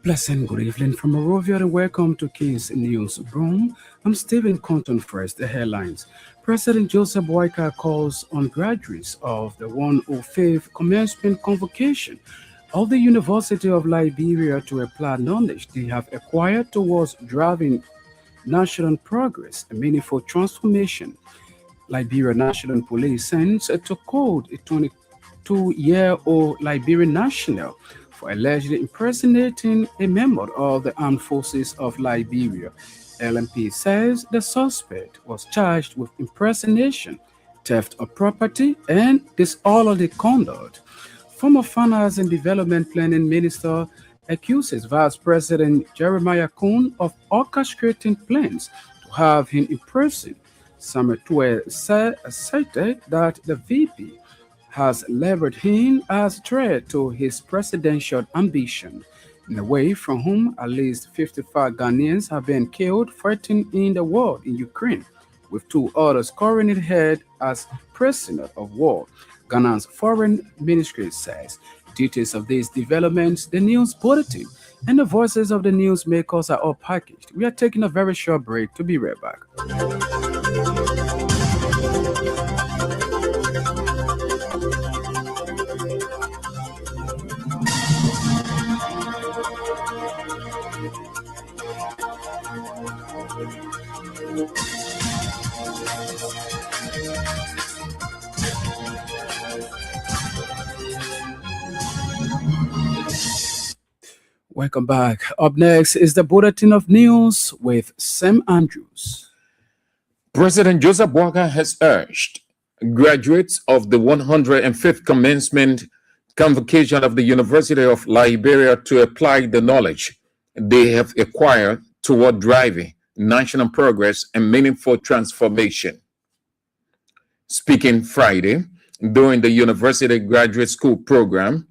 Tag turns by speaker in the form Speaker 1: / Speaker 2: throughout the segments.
Speaker 1: Pleasant good evening from Morovia and welcome to King's News Broom. I'm Stephen Compton first, the headlines. President Joseph Boyka calls on graduates of the 105th commencement convocation of the University of Liberia to apply knowledge they have acquired towards driving national progress and meaningful transformation. Liberia National Police sends to court a 22-year-old Liberian national for allegedly impersonating a member of the Armed Forces of Liberia. LMP says the suspect was charged with impersonation, theft of property, and disorderly conduct. Former Finance and Development Planning Minister accuses Vice President Jeremiah Kuhn of orchestrating plans to have him imprisoned. Samuel cited that the VP has levered him as a threat to his presidential ambition, in a way from whom at least 55 Ghanaians have been killed fighting in the war in Ukraine, with 2 others currently held as prisoners of war, Ghana's foreign ministry says. Details of these developments, the news bulletin, and the voices of the newsmakers are all packaged. We are taking a very short break. To be right back. Welcome back. Up next is the Bulletin of News with Sam Andrews.
Speaker 2: President Joseph Boyka has urged graduates of the 105th commencement convocation of the University of Liberia to apply the knowledge they have acquired toward driving national progress and meaningful transformation. Speaking Friday during the University Graduate School program,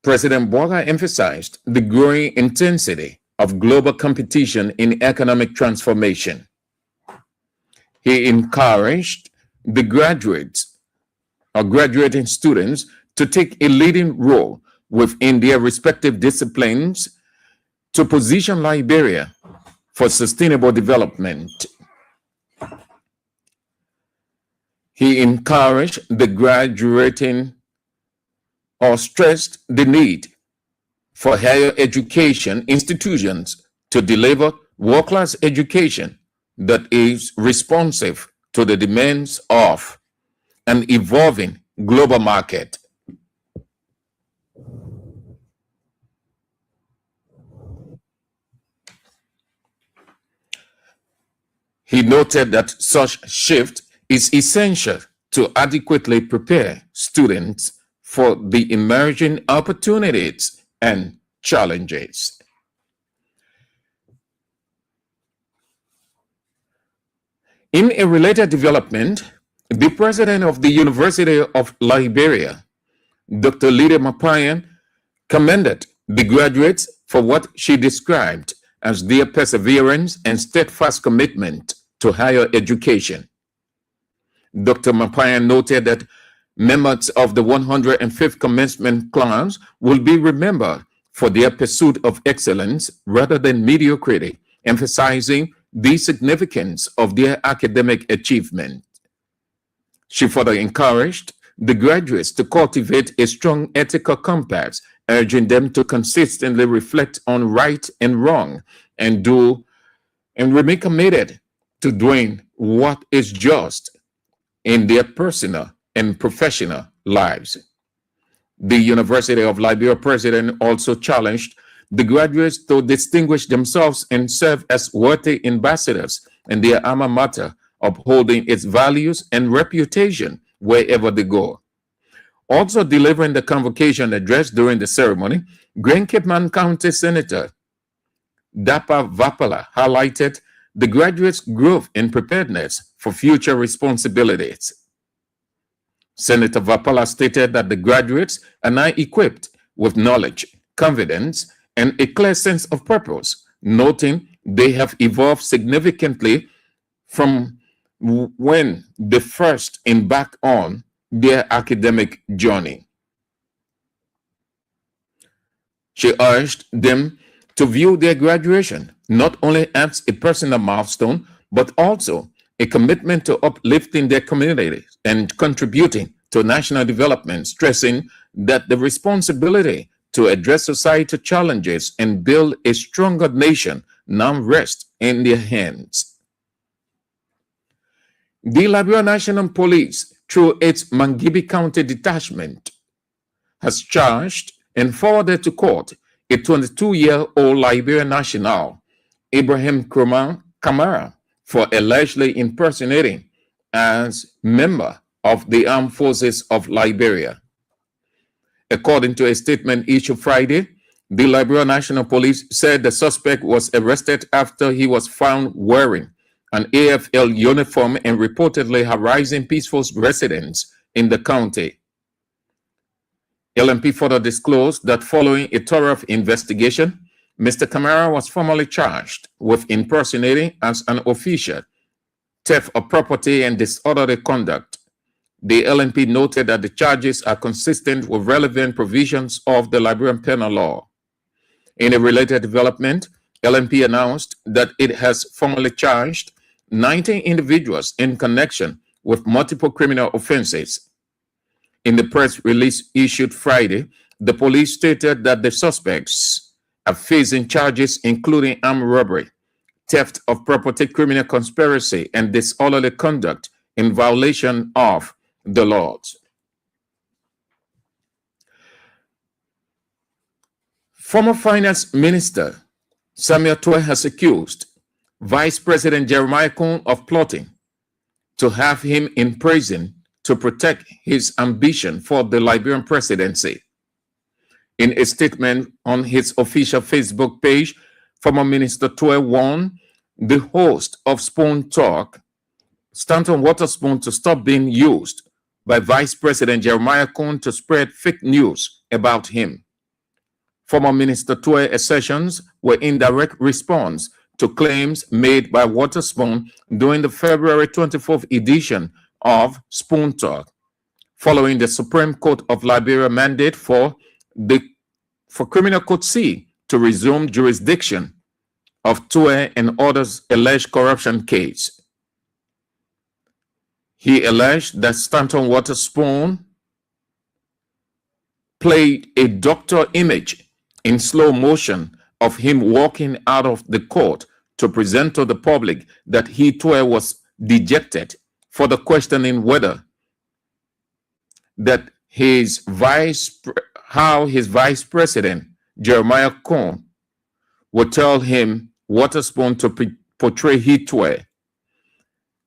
Speaker 2: President Boyka emphasized the growing intensity of global competition in economic transformation. He encouraged the graduates or graduating students to take a leading role within their respective disciplines to position Liberia for sustainable development. He encouraged the graduating or stressed the need for higher education institutions to deliver world-class education that is responsive to the demands of an evolving global market. He noted that such shift is essential to adequately prepare students for the emerging opportunities and challenges. In a related development, the president of the University of Liberia, Dr. Lydia Mapayan, commended the graduates for what she described as their perseverance and steadfast commitment to higher education. Dr. Mapayan noted that members of the 105th commencement class will be remembered for their pursuit of excellence rather than mediocrity, emphasizing the significance of their academic achievement. She further encouraged the graduates to cultivate a strong ethical compass, urging them to consistently reflect on right and wrong and remain committed to doing what is just in their personal and professional lives. The University of Liberia president also challenged the graduates to distinguish themselves and serve as worthy ambassadors in their alma mater, upholding its values and reputation wherever they go. Also delivering the convocation address during the ceremony, Grand Cape County Senator Dapa Vapala highlighted the graduates' growth in preparedness for future responsibilities. Senator Vapala stated that the graduates are now equipped with knowledge, confidence, and a clear sense of purpose, noting they have evolved significantly from when they first embark on their academic journey. She urged them to view their graduation not only as a personal milestone, but also a commitment to uplifting their communities and contributing to national development, stressing that the responsibility to address societal challenges and build a stronger nation now rests in their hands. The Liberia National Police, through its Mangibi County Detachment, has charged and forwarded to court a 22-year-old Liberian national, Ibrahim Kamara, for allegedly impersonating as member of the Armed Forces of Liberia. According to a statement issued Friday, the Liberia National Police said the suspect was arrested after he was found wearing an AFL uniform and reportedly harassing peaceful residents in the county. LMP further disclosed that following a thorough investigation, Mr. Kamara was formally charged with impersonating as an official, theft of property, and disorderly conduct. The LMP noted that the charges are consistent with relevant provisions of the Liberian penal law. In a related development, LMP announced that it has formally charged 19 individuals in connection with multiple criminal offenses. In the press release issued Friday, the police stated that the suspects are facing charges including armed robbery, theft of property, criminal conspiracy, and disorderly conduct in violation of the laws. Former Finance Minister Samuel Toy has accused Vice President Jeremiah Cohn of plotting to have him in prison to protect his ambition for the Liberian presidency. In a statement on his official Facebook page, former Minister Toy warned the host of Spoon Talk, Stanton Waterspoon, to stop being used by Vice President Jeremiah Cohn to spread fake news about him. Former Minister Toy's assertions were in direct response to claims made by Waterspoon during the February 24th edition of Spoon Talk, following the Supreme Court of Liberia mandate for Criminal Code C to resume jurisdiction of Toy and others' alleged corruption case. He alleged that Stanton Waterspoon played a doctor image in slow motion of him walking out of the court to present to the public that he Toy was dejected for the questioning whether that how his vice president Jeremiah Cohn would tell him Waterspoon to portray he Toy.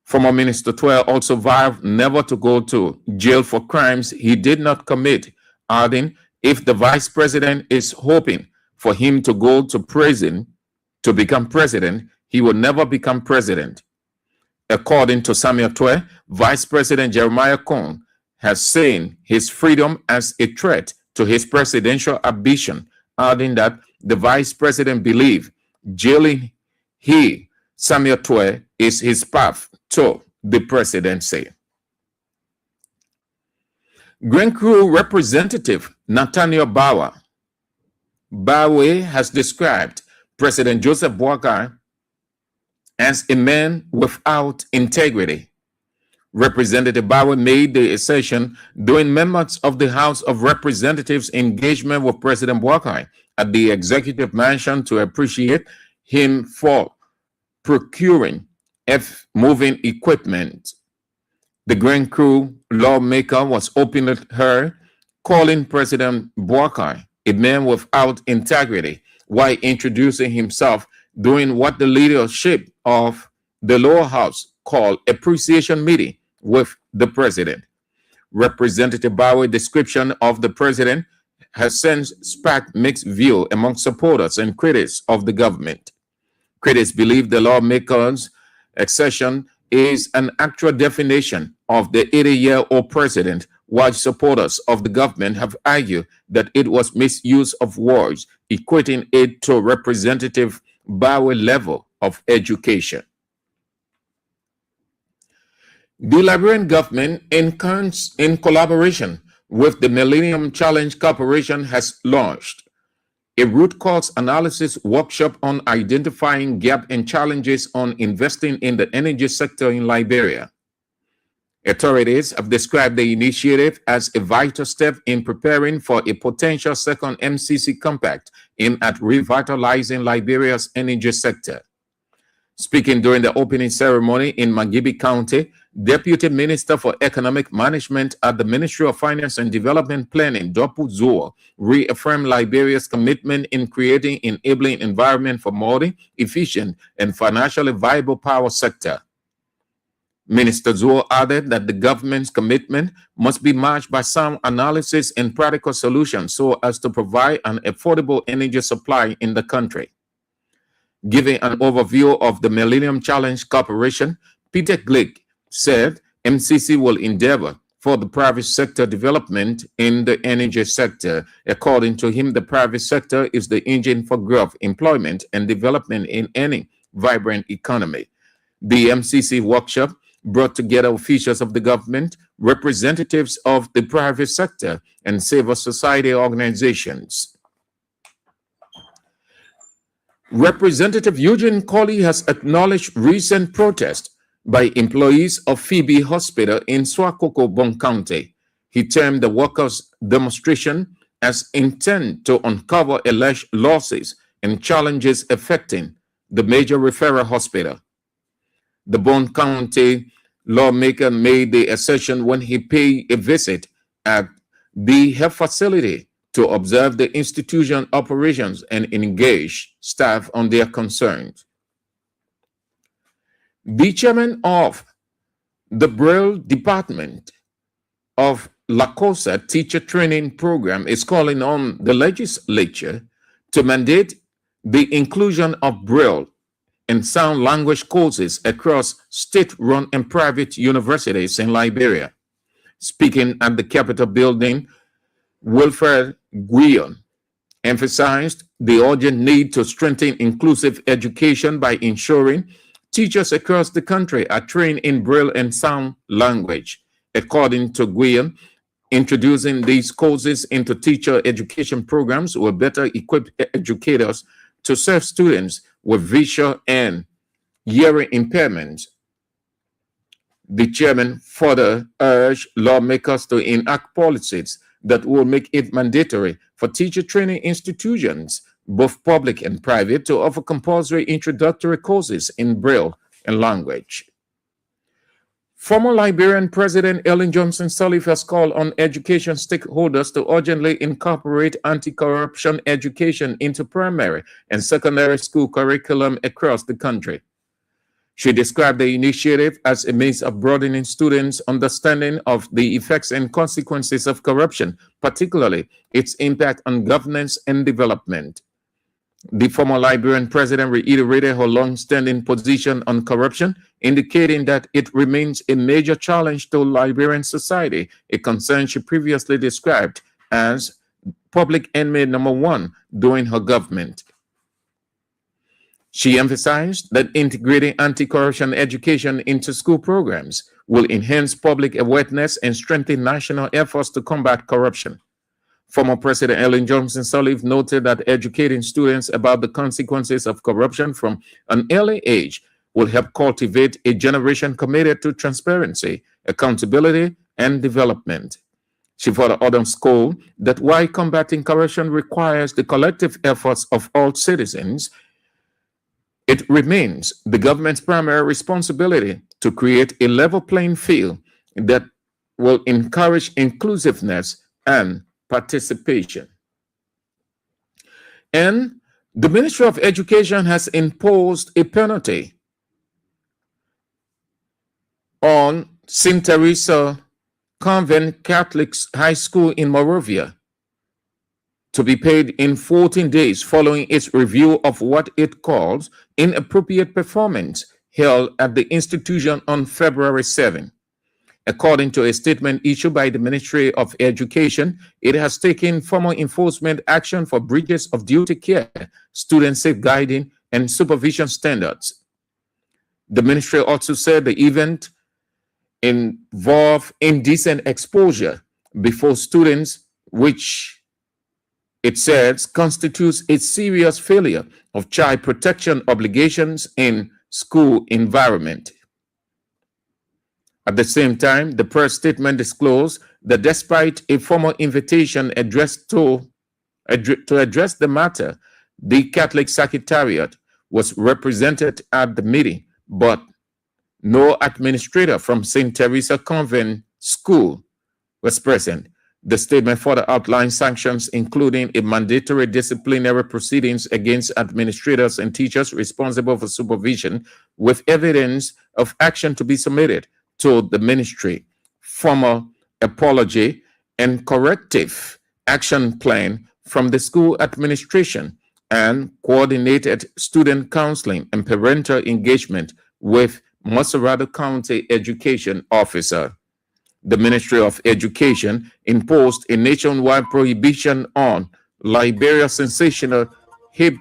Speaker 2: Former Minister Toy also vowed never to go to jail for crimes he did not commit, adding, if the vice president is hoping for him to go to prison to become president, he will never become president. According to Samuel Toy, Vice President Jeremiah Cohn has seen his freedom as a threat to his presidential ambition, adding that the vice president believes jailing Samuel Toy, is his path to the presidency. Grand Crew Representative Nathaniel Bawa has described President Joseph Boakai as a man without integrity. Representative Bawa made the assertion during members of the House of Representatives' engagement with President Boakai at the Executive Mansion to appreciate him for procuring moving equipment. The Grand Crew lawmaker was openly heard calling President Boakai a man without integrity while introducing himself during what the leadership of the lower house called appreciation meeting with the president. Representative Bauer's description of the president has since sparked mixed view among supporters and critics of the government. Critics believe the lawmaker's accession is an actual definition of the 80-year-old president, while supporters of the government have argued that it was misuse of words, equating it to Representative Bauer's level of education. The Liberian government, in collaboration with the Millennium Challenge Corporation, has launched a root cause analysis workshop on identifying gaps and challenges on investing in the energy sector in Liberia. Authorities have described the initiative as a vital step in preparing for a potential second MCC compact aimed at revitalizing Liberia's energy sector. Speaking during the opening ceremony in Magibi County, Deputy Minister for Economic Management at the Ministry of Finance and Development Planning, Dopu Zuo, reaffirmed Liberia's commitment in creating an enabling environment for modern, efficient, and financially viable power sector. Minister Zuo added that the government's commitment must be matched by sound analysis and practical solutions so as to provide an affordable energy supply in the country. Giving an overview of the Millennium Challenge Corporation, Peter Glick said MCC will endeavor for the private sector development in the energy sector. According to him, the private sector is the engine for growth, employment, and development in any vibrant economy. The MCC workshop brought together officials of the government, representatives of the private sector, and civil society organizations. Representative Eugene Colley has acknowledged recent protest by employees of Phoebe Hospital in Swakoko, Bon County. He termed the workers' demonstration as intent to uncover alleged losses and challenges affecting the major referral hospital. The Bon County lawmaker made the assertion when he paid a visit at the health facility to observe the institution operations and engage staff on their concerns. The chairman of the Braille Department of La Cosa Teacher Training Program is calling on the legislature to mandate the inclusion of Braille and sound language courses across state-run and private universities in Liberia. Speaking at the Capitol building, Wilfred Guion emphasized the urgent need to strengthen inclusive education by ensuring teachers across the country are trained in Braille and sound language. According to Guion, introducing these courses into teacher education programs will better equip educators to serve students with visual and hearing impairments. The chairman further urged lawmakers to enact policies that will make it mandatory for teacher training institutions, both public and private, to offer compulsory introductory courses in Braille and language. Former Liberian President Ellen Johnson Sirleaf has called on education stakeholders to urgently incorporate anti-corruption education into primary and secondary school curriculum across the country. She described the initiative as a means of broadening students' understanding of the effects and consequences of corruption, particularly its impact on governance and development. The former Liberian president reiterated her long-standing position on corruption, indicating that it remains a major challenge to Liberian society, a concern she previously described as public enemy number one during her government. She emphasized that integrating anti-corruption education into school programs will enhance public awareness and strengthen national efforts to combat corruption. Former President Ellen Johnson Sirleaf noted that educating students about the consequences of corruption from an early age will help cultivate a generation committed to transparency, accountability, and development. She further underscored that while combating corruption requires the collective efforts of all citizens, it remains the government's primary responsibility to create a level playing field that will encourage inclusiveness and participation. And the Ministry of Education has imposed a penalty on St. Teresa Convent Catholic High School in Morovia to be paid in 14 days following its review of what it calls inappropriate performance held at the institution on February 7. According to a statement issued by the Ministry of Education, it has taken formal enforcement action for breaches of duty care, student safeguarding, and supervision standards. The ministry also said the event involve indecent exposure before students, which it says constitutes a serious failure of child protection obligations in school environment. At the same time, the press statement disclosed that despite a formal invitation addressed to address the matter, the Catholic Secretariat was represented at the meeting, but no administrator from St. Teresa Convent School was present. The statement further outlines sanctions, including a mandatory disciplinary proceedings against administrators and teachers responsible for supervision, with evidence of action to be submitted to the ministry, formal apology, and corrective action plan from the school administration, and coordinated student counseling and parental engagement with Maserado County Education Officer. The Ministry of Education imposed a nationwide prohibition on Liberia sensational hip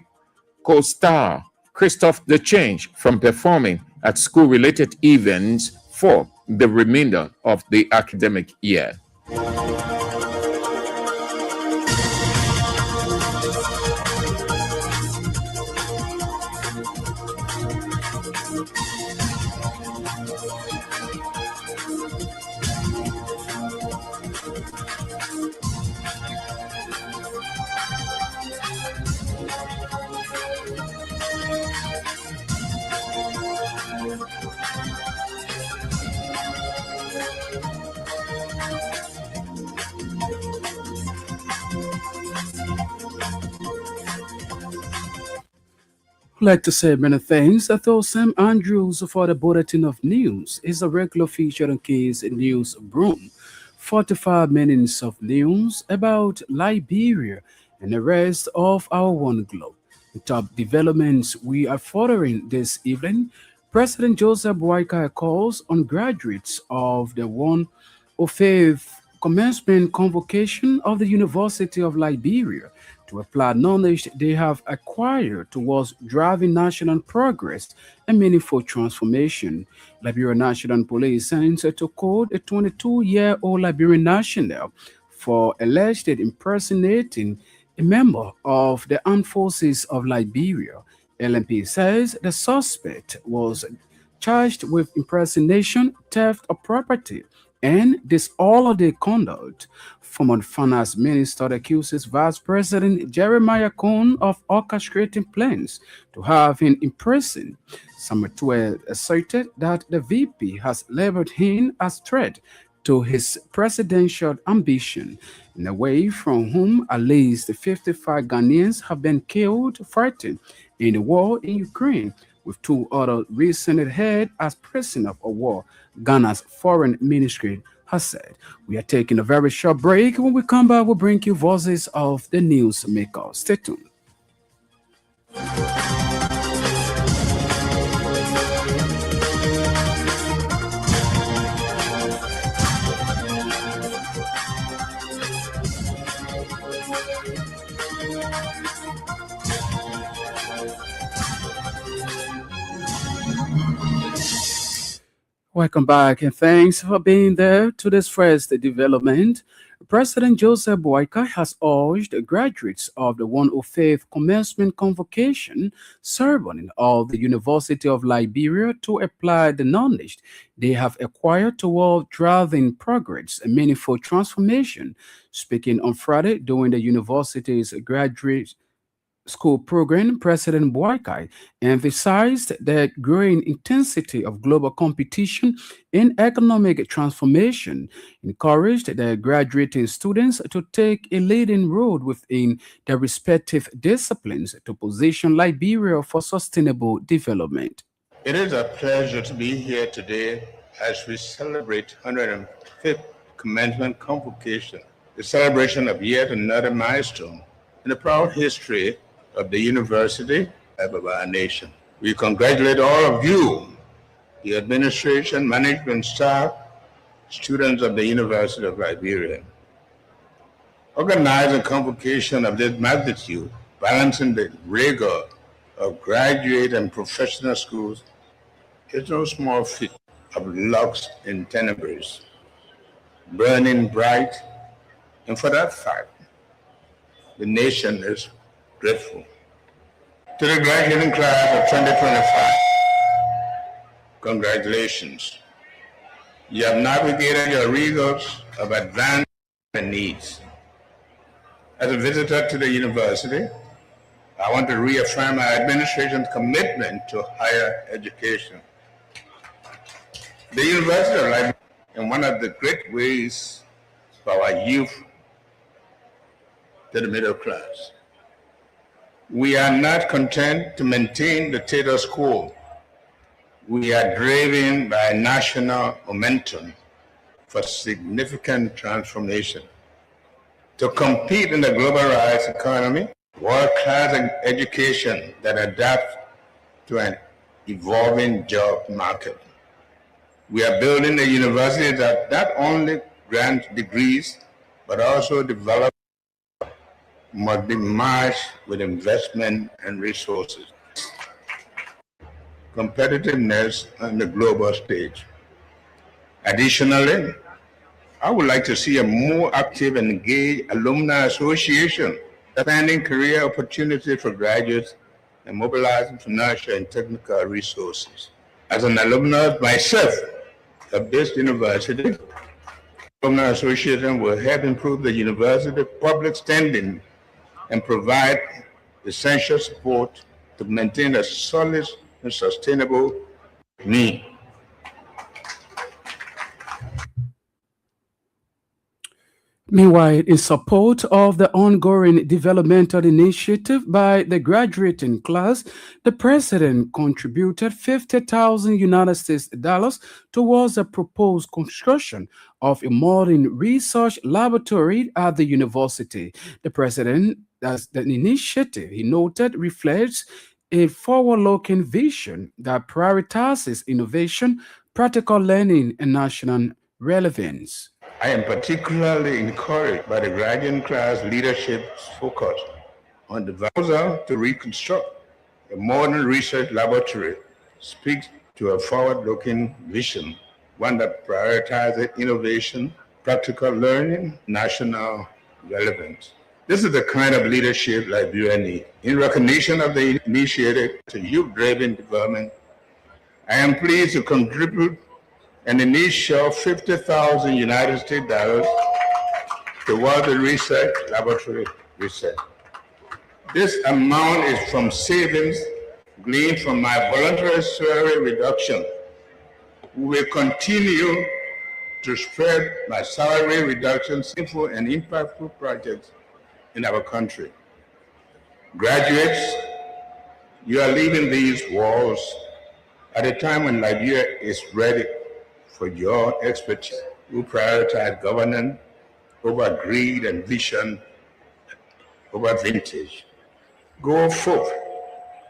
Speaker 2: co-star Christophe the Change from performing at school-related events for the remainder of the academic year.
Speaker 1: I'd like to say many thanks to Sam Andrews for the bulletin of news. It's a regular feature on Case News Broom. 45 minutes of news about Liberia and the rest of our one globe. The top developments we are following this evening. President Joseph Boakai calls on graduates of the 105th commencement convocation of the University of Liberia to apply knowledge they have acquired towards driving national progress and meaningful transformation. Liberia National Police sends to court a 22-year-old Liberian national for alleged impersonating a member of the armed forces of Liberia. LMP says the suspect was charged with impersonation, theft of property, and disorderly conduct. Former Finance Minister accuses Vice President Jeremiah Cohn of orchestrating plans to have him imprisoned. Samuel asserted that the VP has labeled him as threat to his presidential ambition, in a way from whom at least 55 Ghanaians have been killed fighting in the war in Ukraine, with two others recently held as prisoners of war, Ghana's foreign ministry has said. We are taking a very short break. When we come back, we'll bring you voices of the newsmakers. Stay tuned. Welcome back and thanks for being there to this first development. President Joseph Boakai has urged graduates of the 105th commencement convocation ceremony of the University of Liberia to apply the knowledge they have acquired toward driving progress and meaningful transformation. Speaking on Friday during the university's graduate school program, President Boakai emphasized the growing intensity of global competition in economic transformation, encouraged the graduating students to take a leading role within their respective disciplines to position Liberia for sustainable development.
Speaker 3: It is a pleasure to be here today as we celebrate 105th commencement convocation, the celebration of yet another milestone in the proud history of the university of our nation. We congratulate all of you, the administration, management staff, students of the University of Liberia. Organizing a convocation of this magnitude, balancing the rigor of graduate and professional schools, is no small feat. of lux in tenebris, burning bright, and for that fact, the nation is grateful. To the graduating class of 2025, congratulations. You have navigated your rigors of advanced needs. As a visitor to the university, I want to reaffirm our administration's commitment to higher education. The University of Liberia is one of the great ways for our youth to the middle class. We are not content to maintain the status quo. We are driven by national momentum for significant transformation. To compete in the globalized economy, world-class education that adapts to an evolving job market. We are building a university that not only grants degrees, but also develops, must be matched with investment and resources. Competitiveness on the global stage. Additionally, I would like to see a more active and engaged alumni association, expanding career opportunities for graduates and mobilizing financial and technical resources. As an alumnus myself of this university, alumni association will help improve the university public standing and provide essential support to maintain a solid and sustainable need.
Speaker 1: Meanwhile, in support of the ongoing developmental initiative by the graduating class, the president contributed 50,000 United States dollars towards the proposed construction of a modern research laboratory at the university. The president, as the initiative, he noted, reflects a forward-looking vision that prioritizes innovation, practical learning, and national relevance.
Speaker 3: I am particularly encouraged by the graduate class leadership's focus on the proposal to reconstruct a modern research laboratory speaks to a forward-looking vision, one that prioritizes innovation, practical learning, national relevance. This is the kind of leadership Liberia needs. In recognition of the initiative to youth-driven development, I am pleased to contribute an initial 50,000 United States dollars toward the research laboratory research. This amount is from savings gleaned from my voluntary salary reduction. We will continue to spread my salary reduction simple and impactful projects in our country. Graduates, you are leaving these walls at a time when Liberia is ready for your expertise. We prioritize governance over greed and vision over vintage. Go forth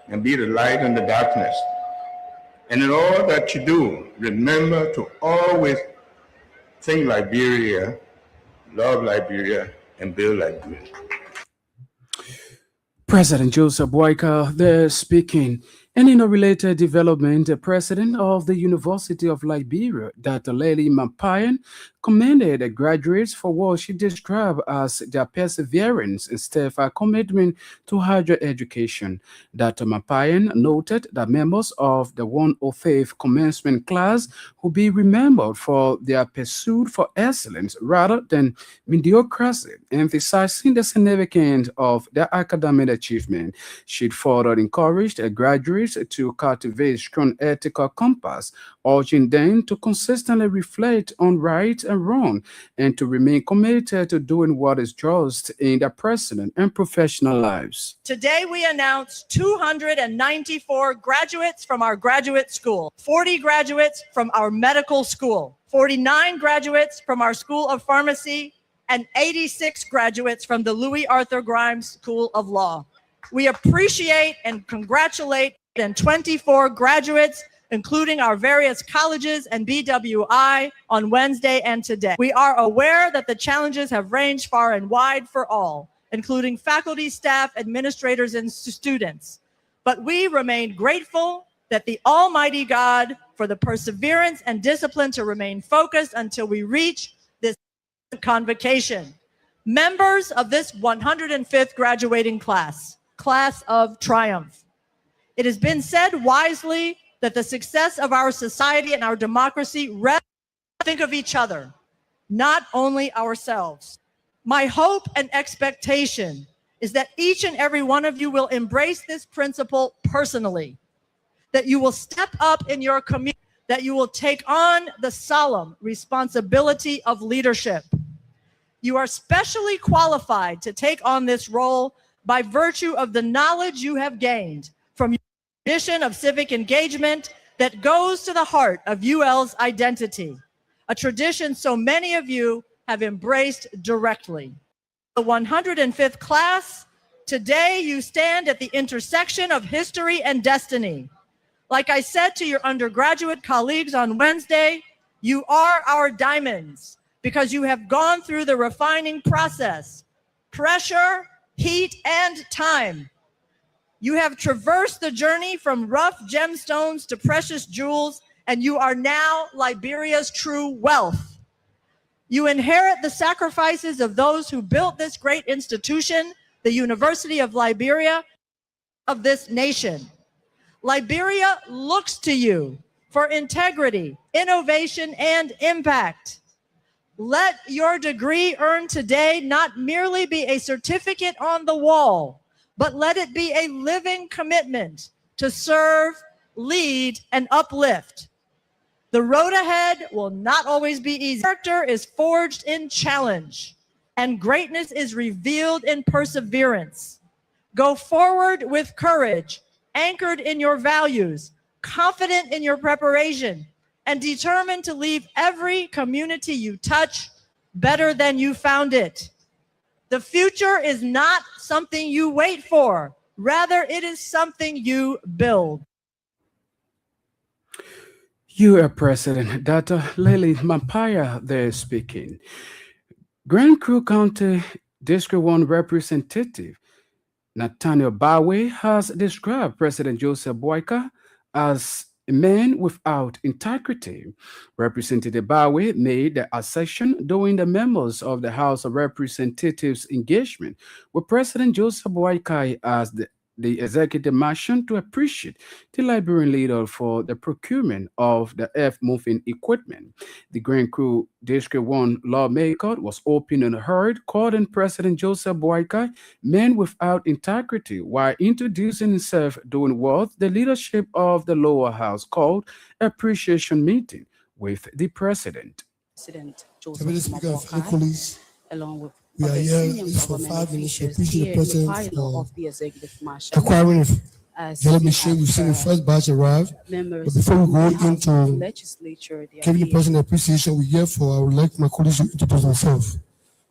Speaker 3: and be the light in the darkness. And in all that you do, remember to always think Liberia, love Liberia, and build Liberia.
Speaker 1: President Joseph Boyka there speaking. And in a related development, the president of the University of Liberia, Dr. Lely Mapayan, commended the graduates for what she described as their perseverance and steadfast commitment to higher education. Dr. Mapayan noted that members of the 105th commencement class will be remembered for their pursuit for excellence rather than mediocrity, emphasizing the significance of their academic achievement. She further encouraged the graduates to cultivate strong ethical compass, urging them to consistently reflect on right and wrong and to remain committed to doing what is just in their personal and professional lives.
Speaker 4: Today we announce 294 graduates from our graduate school, 40 graduates from our medical school, 49 graduates from our School of Pharmacy, and 86 graduates from the Louis Arthur Grimes School of Law. We appreciate and congratulate 24 graduates, including our various colleges and BWI, on Wednesday and today. We are aware that the challenges have ranged far and wide for all, including faculty, staff, administrators, and students. But we remain grateful that the Almighty God for the perseverance and discipline to remain focused until we reach this convocation. Members of this 105th graduating class of triumph. It has been said wisely that the success of our society and our democracy rests think of each other, not only ourselves. My hope and expectation is that each and every one of you will embrace this principle personally, that you will step up in your community, that you will take on the solemn responsibility of leadership. You are specially qualified to take on this role by virtue of the knowledge you have gained from your tradition of civic engagement that goes to the heart of UL's identity, a tradition so many of you have embraced directly. The 105th class, today you stand at the intersection of history and destiny. Like I said to your undergraduate colleagues on Wednesday, you are our diamonds because you have gone through the refining process, pressure, heat, and time. You have traversed the journey from rough gemstones to precious jewels, and you are now Liberia's true wealth. You inherit the sacrifices of those who built this great institution, the University of Liberia, of this nation. Liberia looks to you for integrity, innovation, and impact. Let your degree earned today not merely be a certificate on the wall, but let it be a living commitment to serve, lead, and uplift. The road ahead will not always be easy. Character is forged in challenge, and greatness is revealed in perseverance. Go forward with courage, anchored in your values, confident in your preparation, and determined to leave every community you touch better than you found it. The future is not something you wait for. Rather, it is something you build.
Speaker 1: UL President Dr. Lily Mampaya there speaking. Grand Crew County District 1 Representative Nathaniel Bawe has described President Joseph Boyka as a man without integrity. Representative Bawe made the assertion during the members of the House of Representatives engagement with President Joseph Boyka as the executive mission to appreciate the Liberian leader for the procurement of the earth-moving equipment. The Grand Crew District 1 lawmaker was open and heard, calling President Joseph Boyka man without integrity while introducing himself during what the leadership of the lower house called appreciation meeting with the president.
Speaker 5: President
Speaker 6: Deputy
Speaker 5: Joseph
Speaker 6: Speaker of
Speaker 5: Mabokai,
Speaker 6: Equalities,
Speaker 5: along with
Speaker 6: we are
Speaker 5: other
Speaker 6: here
Speaker 5: senior
Speaker 6: for
Speaker 5: government
Speaker 6: 5 minutes to
Speaker 5: officials
Speaker 6: appreciate
Speaker 5: here
Speaker 6: the
Speaker 5: in the
Speaker 6: President
Speaker 5: final
Speaker 6: for
Speaker 5: of the executive marshal.
Speaker 6: acquiring
Speaker 5: As
Speaker 6: the
Speaker 5: we
Speaker 6: machine. We've seen the
Speaker 5: have,
Speaker 6: first batch arrive. But
Speaker 5: members
Speaker 6: before we
Speaker 5: of
Speaker 6: go
Speaker 5: the House of
Speaker 6: into
Speaker 5: Legislature, they are
Speaker 6: giving the
Speaker 5: here.
Speaker 6: President appreciation we get for, I would like my colleagues to introduce themselves.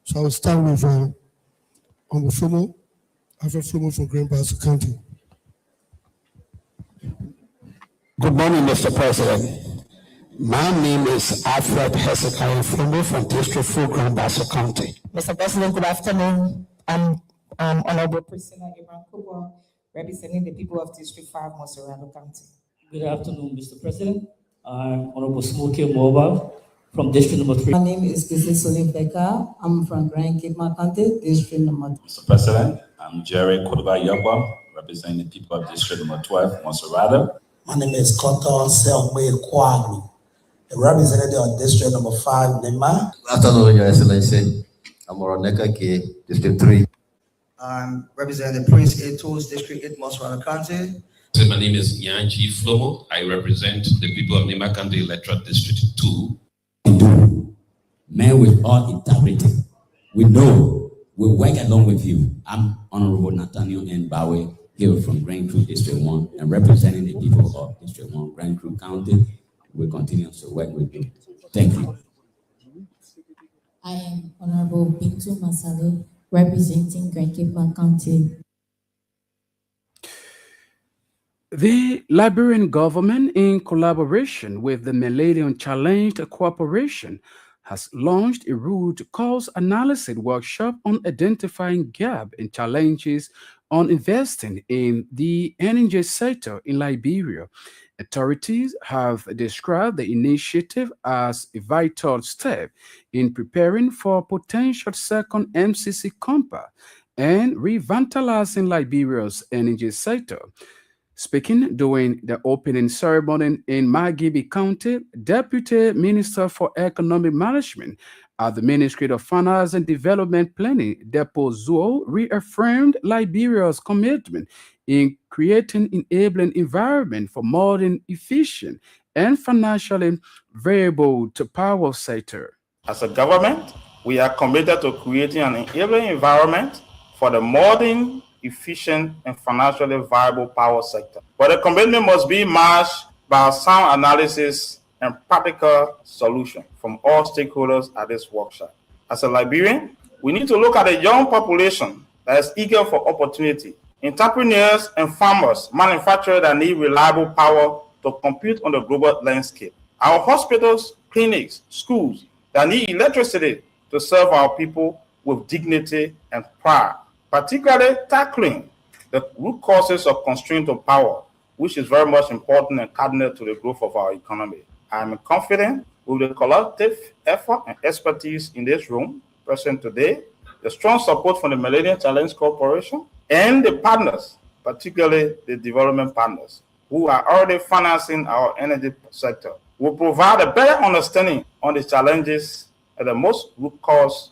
Speaker 6: So I will start with Honorable Flomo, Alfred Flomo from Grand Bassa County.
Speaker 7: Good morning, Mr. President. My name is Alfred Hezekiah Flomo from District 4, Grand Bassa County.
Speaker 8: Mr. President, good afternoon. I'm Honorable Priscilla Abraham Cooper, representing the people of District 5, Monserrado County.
Speaker 9: Good afternoon, Mr. President. I'm Honorable Smokey Mobile from District number 3.
Speaker 10: My name is Kisi Solim Beka. I'm from Grand Cape County, District number 2.
Speaker 11: Mr. President, I'm Jerry Kodoba Yagba, representing the people of District number 12, Monserrado.
Speaker 12: My name is Koto Selme Kwaglu, a representative of District number 5, Nema.
Speaker 13: Good afternoon, Your Excellency. I'm Oroneka K, District 3.
Speaker 14: I'm representing Prince Etos, District 8, Monserrado County.
Speaker 15: My name is Yanji Flomo. I represent the people of Nema County Electoral District 2.
Speaker 16: We do, men with all integrity. We know we work along with you. I'm Honorable Nathaniel N. Bawe, here from Grand Crew District 1 and representing the people of District 1, Grand Crew County. We continue to work with you. Thank you.
Speaker 17: I am Honorable Bintu Masalo, representing Grand Cape County.
Speaker 1: The Liberian government, in collaboration with the Millennium Challenge Corporation, has launched a root cause analysis workshop on identifying gaps and challenges on investing in the energy sector in Liberia. Authorities have described the initiative as a vital step in preparing for potential second MCC compact and revitalizing Liberia's energy sector. Speaking during the opening ceremony in Magibi County, Deputy Minister for Economic Management at the Ministry of Finance and Development Planning, Depo Zuo, reaffirmed Liberia's commitment in creating enabling environment for modern, efficient, and financially viable to power sector.
Speaker 18: As a government, we are committed to creating an enabling environment for the modern, efficient, and financially viable power sector. But the commitment must be matched by a sound analysis and practical solution from all stakeholders at this workshop. As a Liberian, we need to look at a young population that is eager for opportunity, entrepreneurs and farmers, manufacturers that need reliable power to compete on the global landscape. Our hospitals, clinics, schools that need electricity to serve our people with dignity and pride, particularly tackling the root causes of constraint of power, which is very much important and cardinal to the growth of our economy. I am confident with the collective effort and expertise in this room present today, the strong support from the Millennium Challenge Corporation and the partners, particularly the development partners, who are already financing our energy sector, will provide a better understanding on the challenges and the most root cause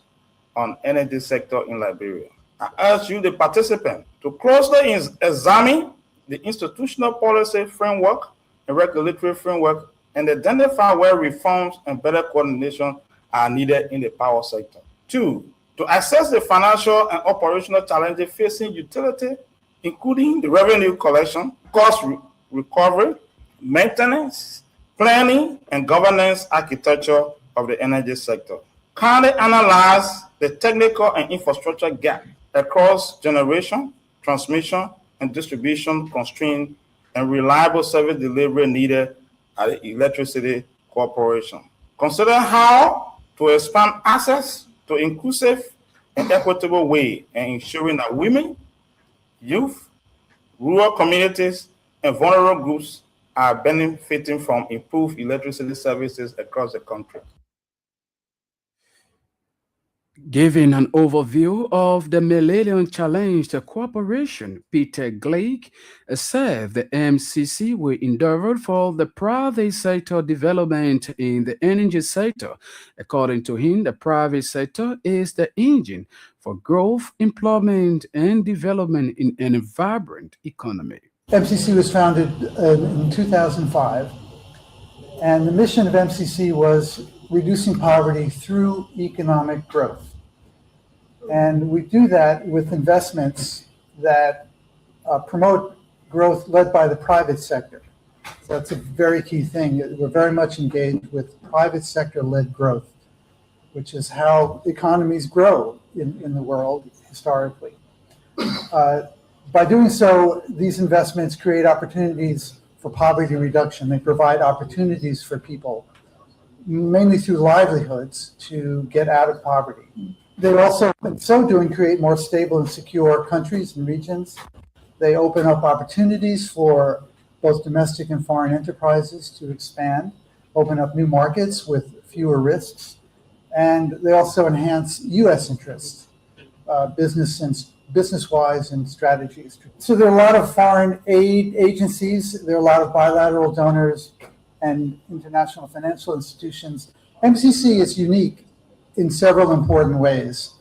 Speaker 18: on energy sector in Liberia. I urge you, the participant, to closely examine the institutional policy framework and regulatory framework and identify where reforms and better coordination are needed in the power sector. 2, to assess the financial and operational challenges facing utility, including the revenue collection, cost recovery, maintenance, planning, and governance architecture of the energy sector. Kindly analyze the technical and infrastructure gap across generation, transmission, and distribution constraints and reliable service delivery needed at the Electricity Corporation. Consider how to expand access to inclusive and equitable way and ensuring that women, youth, rural communities, and vulnerable groups are benefiting from improved electricity services across the country.
Speaker 1: Giving an overview of the Millennium Challenge Corporation, Peter Gleick said the MCC will endeavor for the private sector development in the energy sector. According to him, the private sector is the engine for growth, employment, and development in a vibrant economy.
Speaker 19: MCC was founded in 2005, and the mission of MCC was reducing poverty through economic growth. And we do that with investments that promote growth led by the private sector. So that's a very key thing. We're very much engaged with private sector-led growth, which is how economies grow in the world historically. By doing so, these investments create opportunities for poverty reduction. They provide opportunities for people, mainly through livelihoods, to get out of poverty. They also, in so doing, create more stable and secure countries and regions. They open up opportunities for both domestic and foreign enterprises to expand, open up new markets with fewer risks, and they also enhance U.S. interests, business-wise and strategies. So there are a lot of foreign aid agencies, there are a lot of bilateral donors and international financial institutions. MCC is unique in several important ways.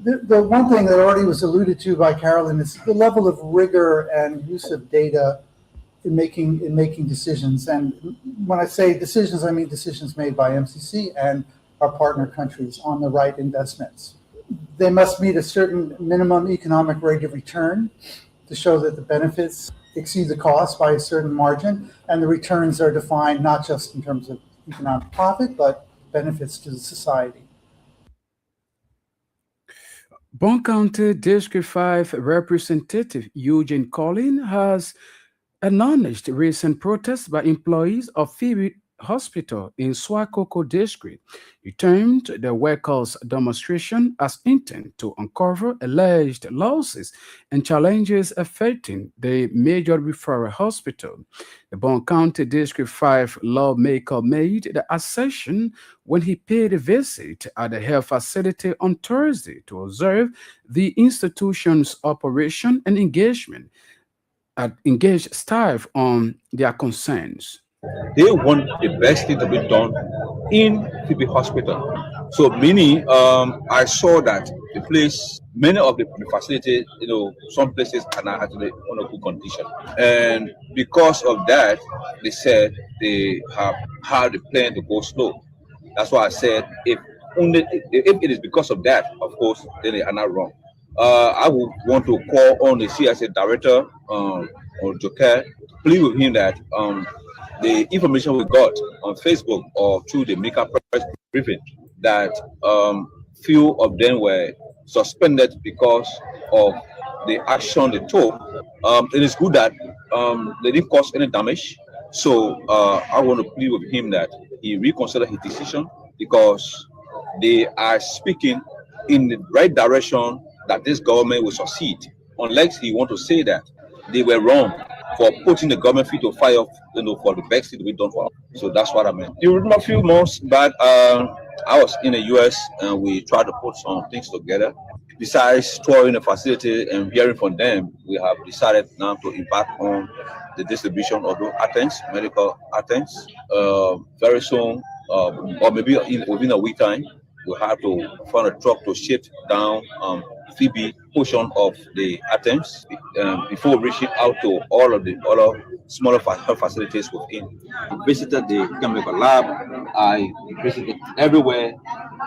Speaker 19: The one thing that already was alluded to by Carolyn is the level of rigor and use of data in making decisions. And when I say decisions, I mean decisions made by MCC and our partner countries on the right investments. They must meet a certain minimum economic rate of return to show that the benefits exceed the cost by a certain margin, and the returns are defined not just in terms of economic profit, but benefits to the society.
Speaker 1: Bon County District 5 Representative Eugene Collin has acknowledged recent protests by employees of Hospital in Swakoko district. He termed the workers' demonstration as intent to uncover alleged losses and challenges affecting the major referral hospital. The Bond County District 5 lawmaker made the assertion when he paid a visit at the health facility on Thursday to observe the institution's operation and engage staff on their concerns.
Speaker 20: They want the best thing to be done in TB Hospital. So many, I saw that the place, many of the facilities, some places are not actually on a good condition. And because of that, they said they have had the plan to go slow. That's why I said if it is because of that, of course, then they are not wrong. I would want to call on the CSA director, or Joker, plead with him that the information we got on Facebook or through the Mika press briefing that few of them were suspended because of the action they took. It is good that they didn't cause any damage. So I want to plead with him that he reconsider his decision because they are speaking in the right direction that this government will succeed. Unless he want to say that they were wrong for putting the government feet to fire, for the best thing to be done for us. So that's what I meant. You remember a few months back, I was in the US and we tried to put some things together. Besides touring the facility and hearing from them, we have decided now to embark on the distribution of those items, medical items. Very soon, or maybe within a week time, we have to find a truck to ship down Phoebe portion of the items before reaching out to all of the other smaller health facilities within. I visited the chemical lab. I visited everywhere.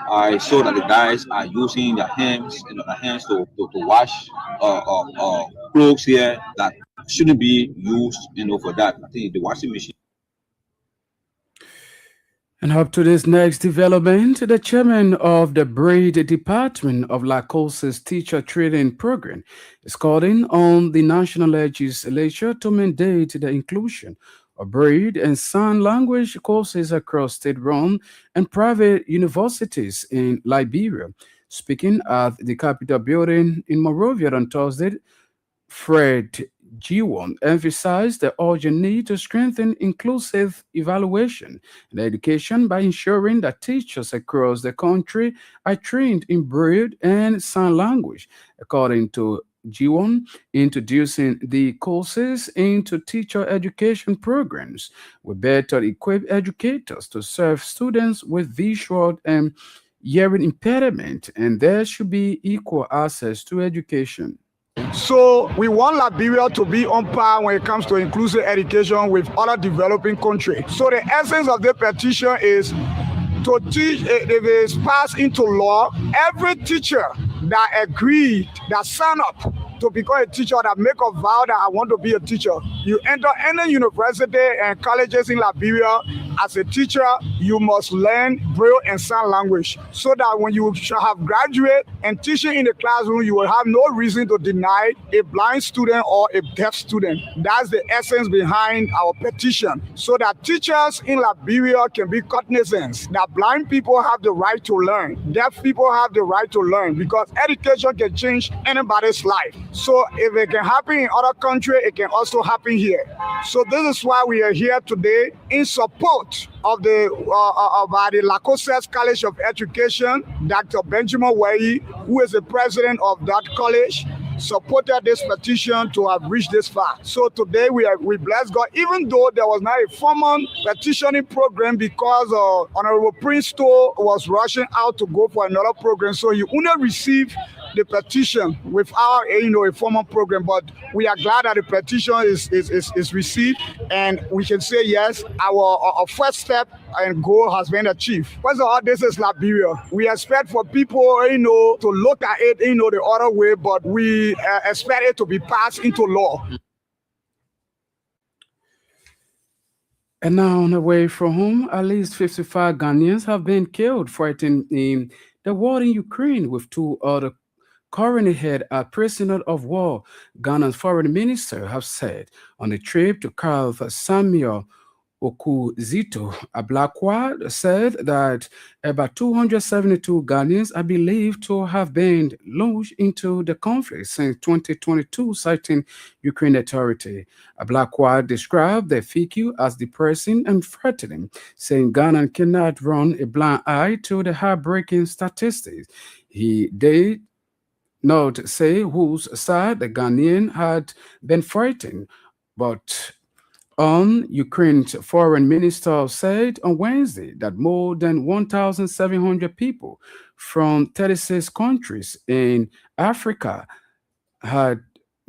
Speaker 20: I saw that the guys are using their hands, to wash clothes here that shouldn't be used, for that. I think the washing machine.
Speaker 1: And up to this next development, the chairman of the Braid Department of Lacoste's Teacher Training Program is calling on the National Legislature to mandate the inclusion of Braid and Sign Language courses across state-run and private universities in Liberia. Speaking at the Capitol building in Monrovia on Thursday, Fred G1 emphasized the urgent need to strengthen inclusive evaluation and education by ensuring that teachers across the country are trained in Braille and Sign Language. According to G1, introducing the courses into teacher education programs will better equip educators to serve students with visual and hearing impairment, and there should be equal access to education.
Speaker 21: So we want Liberia to be on par when it comes to inclusive education with other developing countries. So the essence of the petition is to teach, if it is passed into law, every teacher that agreed, that signed up to become a teacher, that make a vow that I want to be a teacher. You enter any university and colleges in Liberia as a teacher, you must learn Braille and Sign Language so that when you shall have graduate and teaching in the classroom, you will have no reason to deny a blind student or a deaf student. That's the essence behind our petition, so that teachers in Liberia can be cognizant that blind people have the right to learn, deaf people have the right to learn, because education can change anybody's life. So if it can happen in other countries, it can also happen here. So this is why we are here today in support of the Lacoste College of Education. Dr. Benjamin Wayi, who is the president of that college, supported this petition to have reached this far. So today we bless God, even though there was not a formal petitioning program because Honorable Prince Stowe was rushing out to go for another program. So he only received the petition without a formal program, but we are glad that the petition is received, and we can say yes, our first step and goal has been achieved. First of all, this is Liberia. We expect for people, to look at it, the other way, but we expect it to be passed into law.
Speaker 1: And now, away from home, at least 55 Ghanaians have been killed fighting in the war in Ukraine, with 2 other currently head a prisoner of war, Ghana's foreign minister have said on a trip to Khartoum. Samuel Okuzito Ablakwa said that about 272 Ghanaians are believed to have been launched into the conflict since 2022, citing Ukraine authority. Ablakwa described the figure as depressing and threatening, saying Ghana cannot run a blind eye to the heartbreaking statistics. He did not say whose side the Ghanaian had been fighting, but Ukraine's foreign minister said on Wednesday that more than 1,700 people from 36 countries in Africa had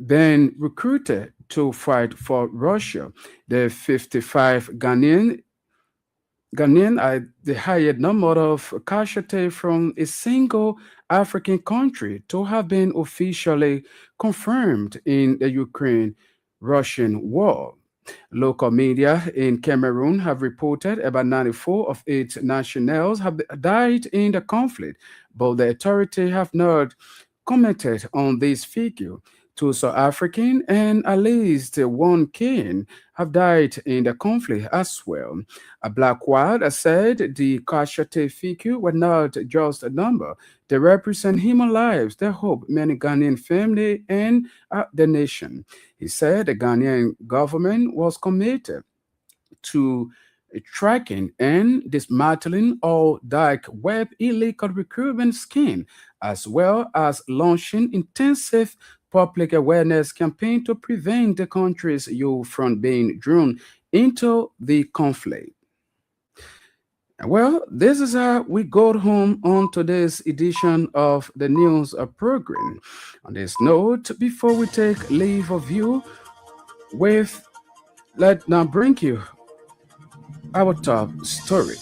Speaker 1: been recruited to fight for Russia. The 55 Ghanaian are the highest number of casualties from a single African country to have been officially confirmed in the Ukraine-Russian war. Local media in Cameroon have reported about 94 of its nationals have died in the conflict, but the authorities have not commented on this figure. Two South African and at least one Kenyan have died in the conflict as well. A Blackwad said the casualty figure were not just a number. They represent human lives. They hope many Ghanaian families and the nation. He said the Ghanaian government was committed to tracking and dismantling all dark web illegal recruitment scheme, as well as launching intensive public awareness campaign to prevent the country's youth from being drawn into the conflict. Well, this is how we got home on today's edition of the news program. On this note, before we take leave of you, let's now bring you our top story.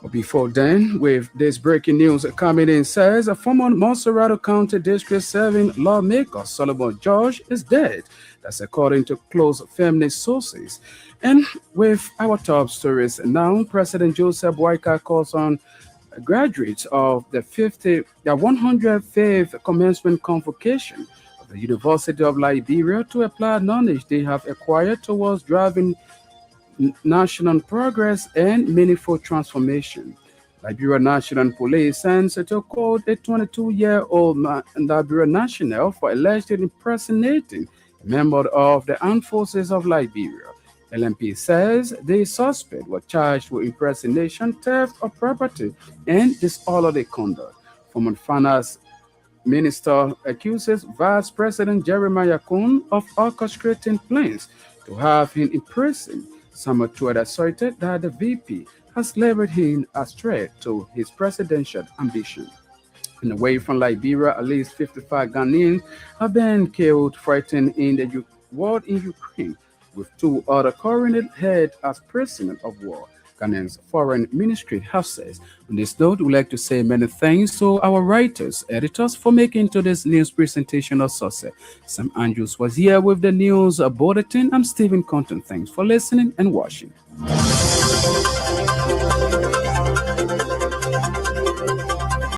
Speaker 1: But before then, with this breaking news coming in, says a former Monserrado County District serving lawmaker Solomon George is dead. That's according to close family sources. And with our top stories now, President Joseph Boakai calls on graduates of the 105th commencement convocation of the University of Liberia to apply knowledge they have acquired towards driving national progress and meaningful transformation. Liberia National Police sends to court a 22-year-old Liberia national for allegedly impersonating a member of the Armed Forces of Liberia. LMP says the suspect was charged with impersonation, theft of property, and disorderly conduct. Former Finance Minister accuses Vice President Jeremiah Kuhn of orchestrating plans to have him imprisoned. Samatua asserted that the VP has labeled him as threat to his presidential ambition. And away from Liberia, at least 55 Ghanaians have been killed fighting in the war in Ukraine, with 2 other currently held as prisoners of war. Ghanaian's foreign ministry has said. On this note, we'd like to say many thanks to our writers, editors for making today's news presentation a success. Sam Andrews was here with the news bulletin. I'm Stephen Compton. Thanks for listening and watching.